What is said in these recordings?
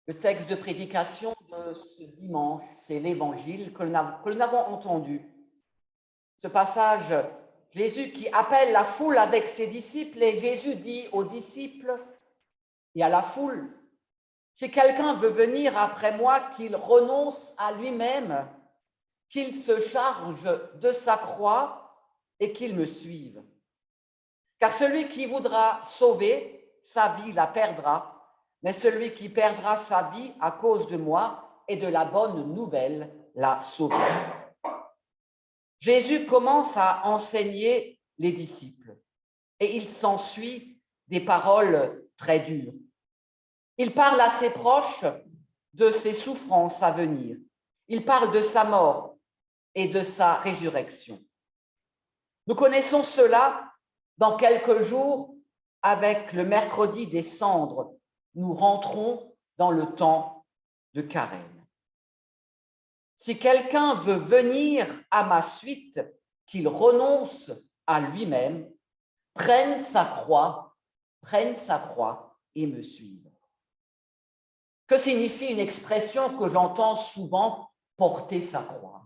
Le texte de prédication de ce dimanche, c'est l'Évangile que nous avons entendu. Ce passage, Jésus qui appelle la foule avec ses disciples, et Jésus dit aux disciples et à la foule, « Si quelqu'un veut venir après moi, qu'il renonce à lui-même, qu'il se charge de sa croix et qu'il me suive. Car celui qui voudra sauver sa vie la perdra, mais celui qui perdra sa vie à cause de moi et de la bonne nouvelle la sauvera. » Jésus commence à enseigner les disciples et il s'ensuit des paroles très dures. Il parle à ses proches de ses souffrances à venir. Il parle de sa mort et de sa résurrection. Nous connaissons cela dans quelques jours avec le mercredi des cendres. Nous rentrons dans le temps de Carême. Si quelqu'un veut venir à ma suite, qu'il renonce à lui-même, prenne sa croix et me suive. Que signifie une expression que j'entends souvent, porter sa croix?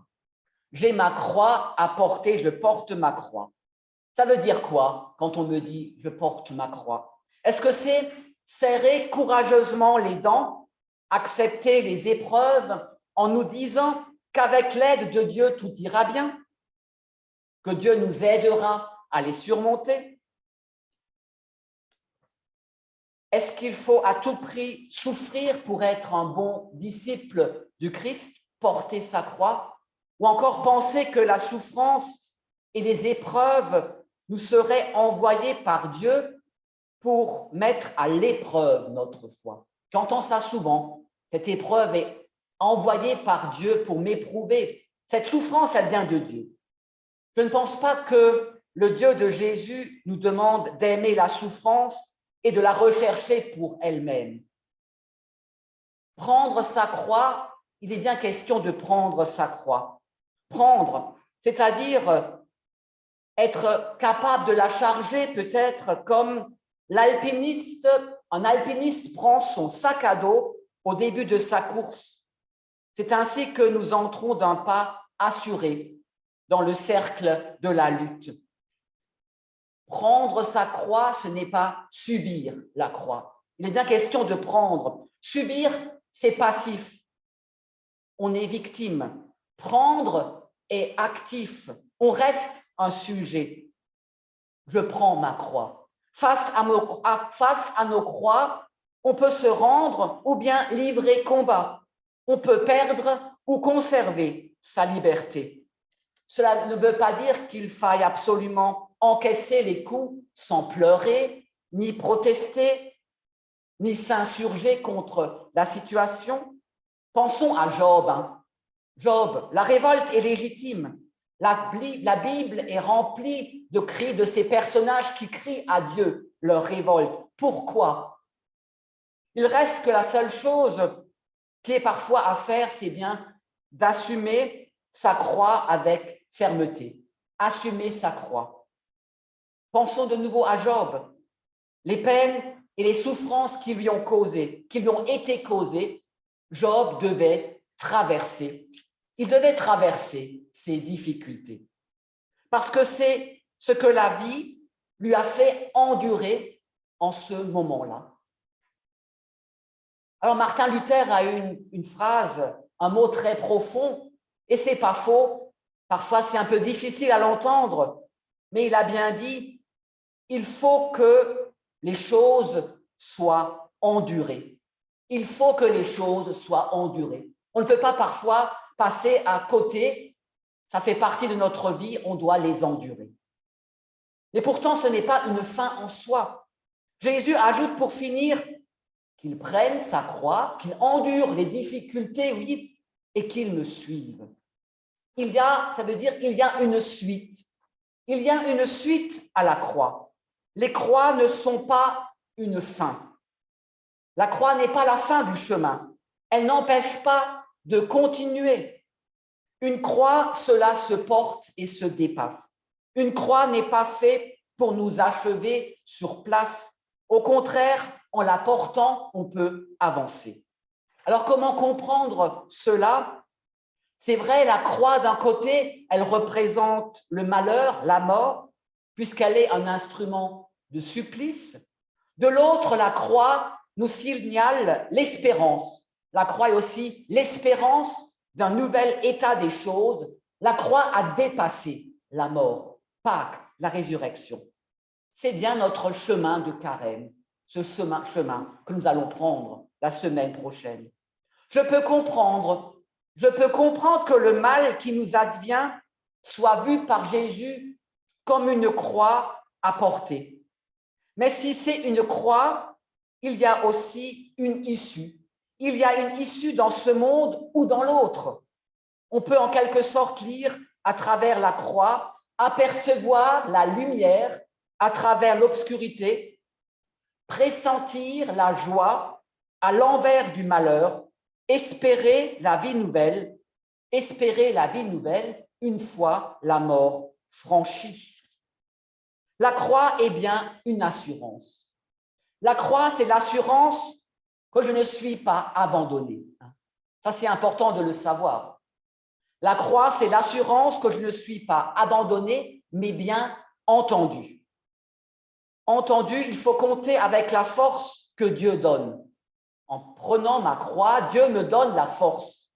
J'ai ma croix à porter, je porte ma croix. Ça veut dire quoi quand on me dit je porte ma croix? Est-ce que c'est serrer courageusement les dents, accepter les épreuves en nous disant qu'avec l'aide de Dieu, tout ira bien, que Dieu nous aidera à les surmonter? Est-ce qu'il faut à tout prix souffrir pour être un bon disciple du Christ, porter sa croix? Ou encore penser que la souffrance et les épreuves nous seraient envoyées par Dieu pour mettre à l'épreuve notre foi? J'entends ça souvent. Cette épreuve est envoyée par Dieu pour m'éprouver. Cette souffrance, elle vient de Dieu. Je ne pense pas que le Dieu de Jésus nous demande d'aimer la souffrance et de la rechercher pour elle-même. Prendre sa croix, il est bien question de prendre sa croix. Prendre, c'est-à-dire être capable de la charger peut-être comme un alpiniste prend son sac à dos au début de sa course. C'est ainsi que nous entrons d'un pas assuré dans le cercle de la lutte. Prendre sa croix, ce n'est pas subir la croix. Il est bien question de prendre. Subir, c'est passif. On est victime. Prendre est actif. On reste un sujet. Je prends ma croix. Face à nos croix, on peut se rendre ou bien livrer combat. On peut perdre ou conserver sa liberté. Cela ne veut pas dire qu'il faille absolument encaisser les coups sans pleurer, ni protester, ni s'insurger contre la situation. Pensons à Job. Job, la révolte est légitime. La Bible est remplie de cris de ces personnages qui crient à Dieu leur révolte. Pourquoi? Il reste que la seule chose qui est parfois à faire, c'est bien d'assumer sa croix avec fermeté. Assumer sa croix. Pensons de nouveau à Job. Les peines et les souffrances qui lui ont été causées, Job devait traverser. Il devait traverser ces difficultés. Parce que c'est ce que la vie lui a fait endurer en ce moment-là. Alors Martin Luther a eu une phrase, un mot très profond, et c'est pas faux. Parfois c'est un peu difficile à l'entendre, mais il a bien dit, il faut que les choses soient endurées. Il faut que les choses soient endurées. On ne peut pas parfois passer à côté, ça fait partie de notre vie, on doit les endurer. Mais pourtant, ce n'est pas une fin en soi. Jésus ajoute pour finir qu'il prenne sa croix, qu'il endure les difficultés, oui, et qu'il me suive. Ça veut dire qu'il y a une suite. Il y a une suite à la croix. Les croix ne sont pas une fin. La croix n'est pas la fin du chemin. Elle n'empêche pas de continuer. Une croix, cela se porte et se dépasse. Une croix n'est pas faite pour nous achever sur place. Au contraire, en la portant, on peut avancer. Alors, comment comprendre cela? C'est vrai, la croix, d'un côté, elle représente le malheur, la mort, puisqu'elle est un instrument de supplice. De l'autre, la croix nous signale l'espérance. La croix est aussi l'espérance d'un nouvel état des choses. La croix a dépassé la mort, Pâques, la résurrection. C'est bien notre chemin de carême, ce chemin que nous allons prendre la semaine prochaine. Je peux comprendre que le mal qui nous advient soit vu par Jésus comme une croix à porter. Mais si c'est une croix, il y a aussi une issue. Il y a une issue dans ce monde ou dans l'autre. On peut en quelque sorte lire à travers la croix, apercevoir la lumière à travers l'obscurité, pressentir la joie à l'envers du malheur, espérer la vie nouvelle une fois la mort franchie. La croix est bien une assurance. La croix, c'est l'assurance que je ne suis pas abandonné. Ça, c'est important de le savoir. La croix, c'est l'assurance que je ne suis pas abandonné, mais bien entendu. Entendu, il faut compter avec la force que Dieu donne. En prenant ma croix, Dieu me donne la force.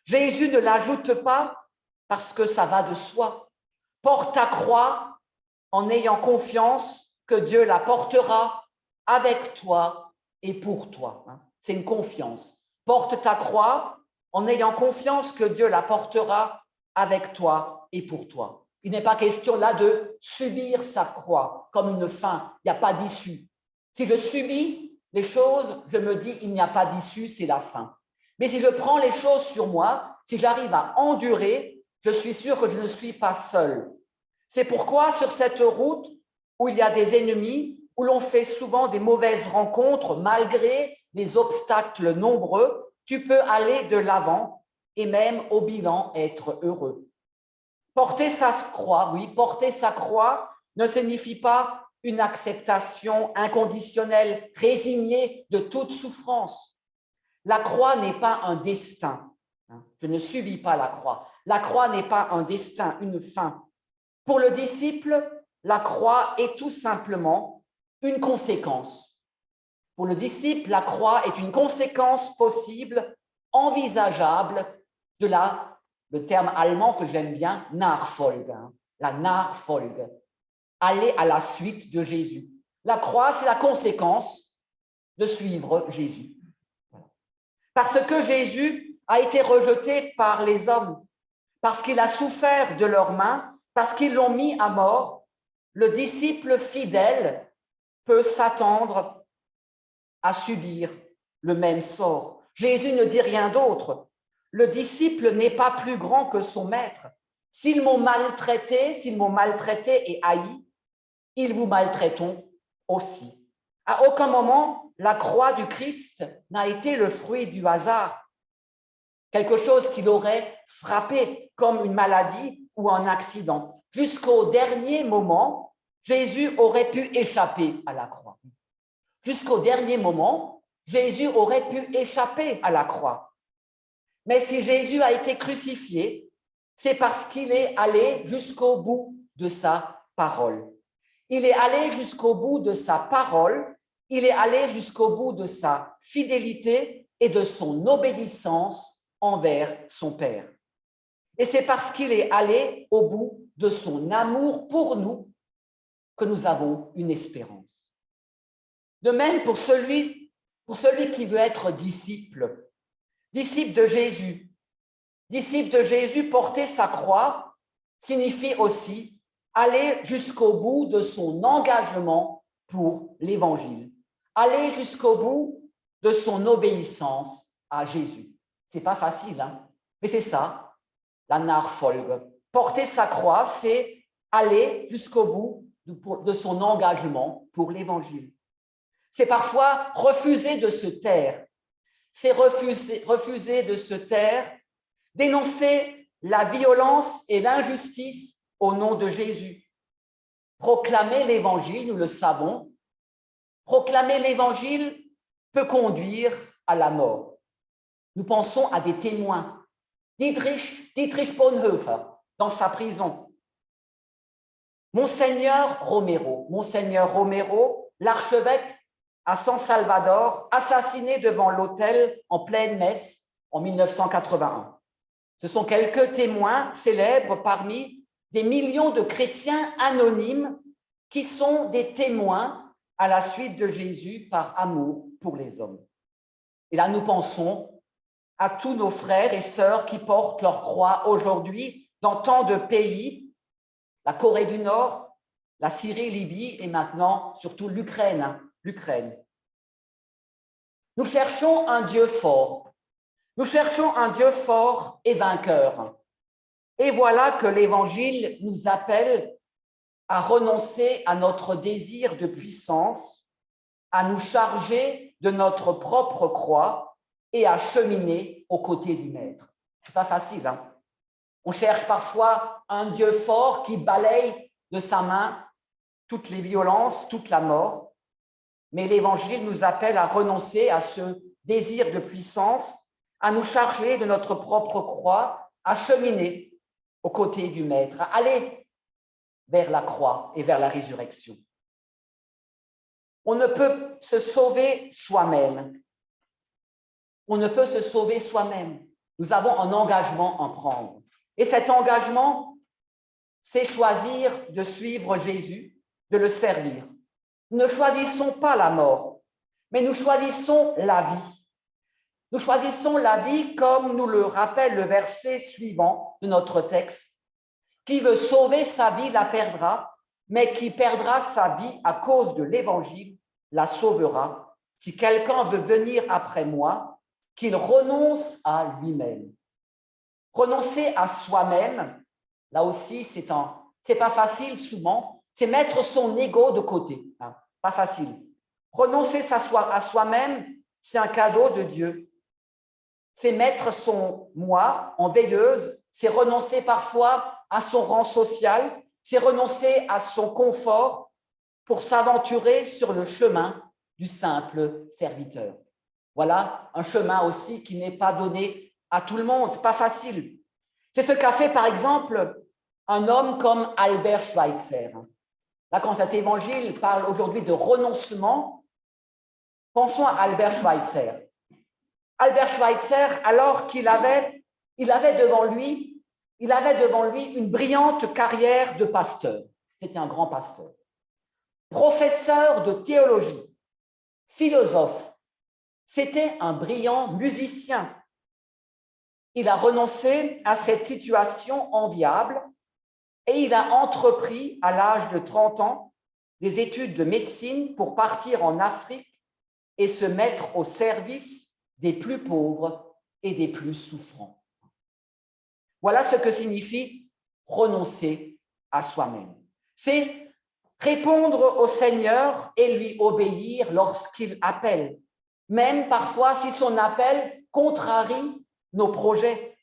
Jésus ne l'ajoute pas parce que ça va de soi. Porte ta croix en ayant confiance que Dieu la portera avec toi et pour toi. C'est une confiance. Porte ta croix en ayant confiance que Dieu la portera avec toi et pour toi. Il n'est pas question là de subir sa croix comme une fin. Il n'y a pas d'issue. Si je subis les choses, je me dis il n'y a pas d'issue, c'est la fin. Mais si je prends les choses sur moi, si j'arrive à endurer, je suis sûr que je ne suis pas seul. C'est pourquoi sur cette route où il y a des ennemis, où l'on fait souvent des mauvaises rencontres, malgré les obstacles nombreux, tu peux aller de l'avant et même au bilan être heureux. Porter sa croix, oui, porter sa croix ne signifie pas une acceptation inconditionnelle, résignée de toute souffrance. La croix n'est pas un destin. Je ne subis pas la croix. La croix n'est pas un destin, une fin. Pour le disciple, la croix est tout simplement une conséquence. Pour le disciple, la croix est une conséquence possible, envisageable de le terme allemand que j'aime bien, Nachfolge, la Nachfolge, aller à la suite de Jésus. La croix, c'est la conséquence de suivre Jésus. Parce que Jésus a été rejeté par les hommes, parce qu'il a souffert de leurs mains, parce qu'ils l'ont mis à mort, le disciple fidèle peut s'attendre à subir le même sort. Jésus ne dit rien d'autre. Le disciple n'est pas plus grand que son maître. S'ils m'ont maltraité et haï, ils vous maltraiteront aussi. À aucun moment, la croix du Christ n'a été le fruit du hasard, quelque chose qui l'aurait frappé comme une maladie ou un accident. Jusqu'au dernier moment, Jésus aurait pu échapper à la croix. Jusqu'au dernier moment, Jésus aurait pu échapper à la croix. Mais si Jésus a été crucifié, c'est parce qu'il est allé jusqu'au bout de sa parole. Il est allé jusqu'au bout de sa parole, il est allé jusqu'au bout de sa fidélité et de son obéissance envers son Père. Et c'est parce qu'il est allé au bout de son amour pour nous que nous avons une espérance. De même pour celui qui veut être disciple de Jésus. Disciple de Jésus, porter sa croix signifie aussi aller jusqu'au bout de son engagement pour l'Évangile, aller jusqu'au bout de son obéissance à Jésus. C'est pas facile, hein? Mais c'est ça, la Nachfolge. Porter sa croix, c'est aller jusqu'au bout de son engagement pour l'Évangile. C'est parfois refuser de se taire. C'est refuser de se taire, dénoncer la violence et l'injustice au nom de Jésus. Proclamer l'Évangile, nous le savons, proclamer l'Évangile peut conduire à la mort. Nous pensons à des témoins. Dietrich Bonhoeffer, dans sa prison. Monseigneur Romero, l'archevêque à San Salvador, assassiné devant l'autel en pleine messe en 1981. Ce sont quelques témoins célèbres parmi des millions de chrétiens anonymes qui sont des témoins à la suite de Jésus par amour pour les hommes. Et là, nous pensons à tous nos frères et sœurs qui portent leur croix aujourd'hui dans tant de pays, la Corée du Nord, la Syrie, Libye et maintenant surtout l'Ukraine. Nous cherchons un Dieu fort. Nous cherchons un Dieu fort et vainqueur. Et voilà que l'Évangile nous appelle à renoncer à notre désir de puissance, à nous charger de notre propre croix et à cheminer aux côtés du Maître. Ce n'est pas facile, hein? On cherche parfois un Dieu fort qui balaye de sa main toutes les violences, toute la mort. Mais l'Évangile nous appelle à renoncer à ce désir de puissance, à nous charger de notre propre croix, à cheminer aux côtés du Maître, à aller vers la croix et vers la résurrection. On ne peut se sauver soi-même. On ne peut se sauver soi-même. Nous avons un engagement à prendre. Et cet engagement, c'est choisir de suivre Jésus, de le servir. Nous ne choisissons pas la mort, mais nous choisissons la vie. Nous choisissons la vie comme nous le rappelle le verset suivant de notre texte. Qui veut sauver sa vie la perdra, mais qui perdra sa vie à cause de l'Évangile la sauvera. Si quelqu'un veut venir après moi, qu'il renonce à lui-même. Renoncer à soi-même, là aussi, c'est pas facile souvent, c'est mettre son ego de côté, hein, pas facile. Renoncer à soi-même, c'est un cadeau de Dieu. C'est mettre son moi en veilleuse, c'est renoncer parfois à son rang social, c'est renoncer à son confort pour s'aventurer sur le chemin du simple serviteur. Voilà un chemin aussi qui n'est pas donné à tout le monde, c'est pas facile. C'est ce qu'a fait par exemple un homme comme Albert Schweitzer. Là, quand cet évangile parle aujourd'hui de renoncement, pensons à Albert Schweitzer. Albert Schweitzer, alors qu'il avait devant lui une brillante carrière de pasteur. C'était un grand pasteur. Professeur de théologie, philosophe, c'était un brillant musicien. Il a renoncé à cette situation enviable et il a entrepris à l'âge de 30 ans des études de médecine pour partir en Afrique et se mettre au service des plus pauvres et des plus souffrants. Voilà ce que signifie renoncer à soi-même. C'est répondre au Seigneur et lui obéir lorsqu'il appelle, même parfois si son appel contrarie nos projets.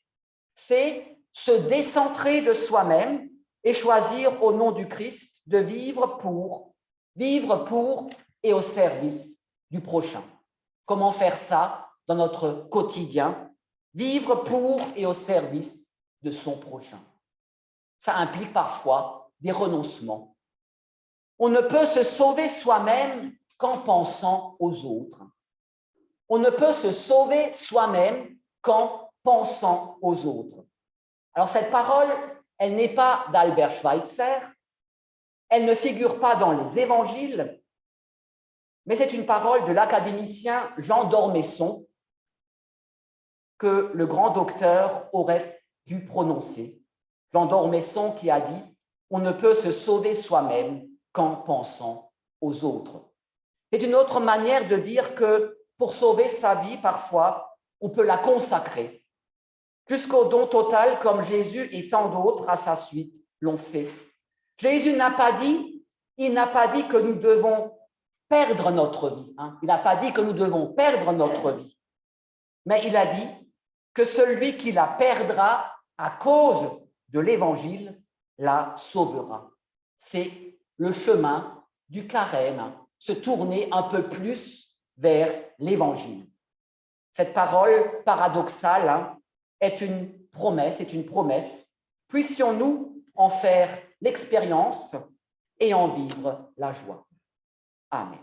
C'est se décentrer de soi-même et choisir au nom du Christ de vivre pour et au service du prochain. Comment faire ça dans notre quotidien? Vivre pour et au service de son prochain. Ça implique parfois des renoncements. On ne peut se sauver soi-même qu'en pensant aux autres. On ne peut se sauver soi-même qu'en pensant aux autres. Alors cette parole, elle n'est pas d'Albert Schweitzer, elle ne figure pas dans les évangiles, mais c'est une parole de l'académicien Jean d'Ormesson que le grand docteur aurait pu prononcer. Jean d'Ormesson qui a dit « On ne peut se sauver soi-même qu'en pensant aux autres ». C'est une autre manière de dire que pour sauver sa vie, parfois, on peut la consacrer jusqu'au don total comme Jésus et tant d'autres à sa suite l'ont fait. Jésus n'a pas dit que nous devons perdre notre vie. Hein. Il n'a pas dit que nous devons perdre notre vie. Mais il a dit que celui qui la perdra à cause de l'Évangile la sauvera. C'est le chemin du carême, se tourner un peu plus vers l'Évangile. Cette parole paradoxale est une promesse, Puissions-nous en faire l'expérience et en vivre la joie. Amen.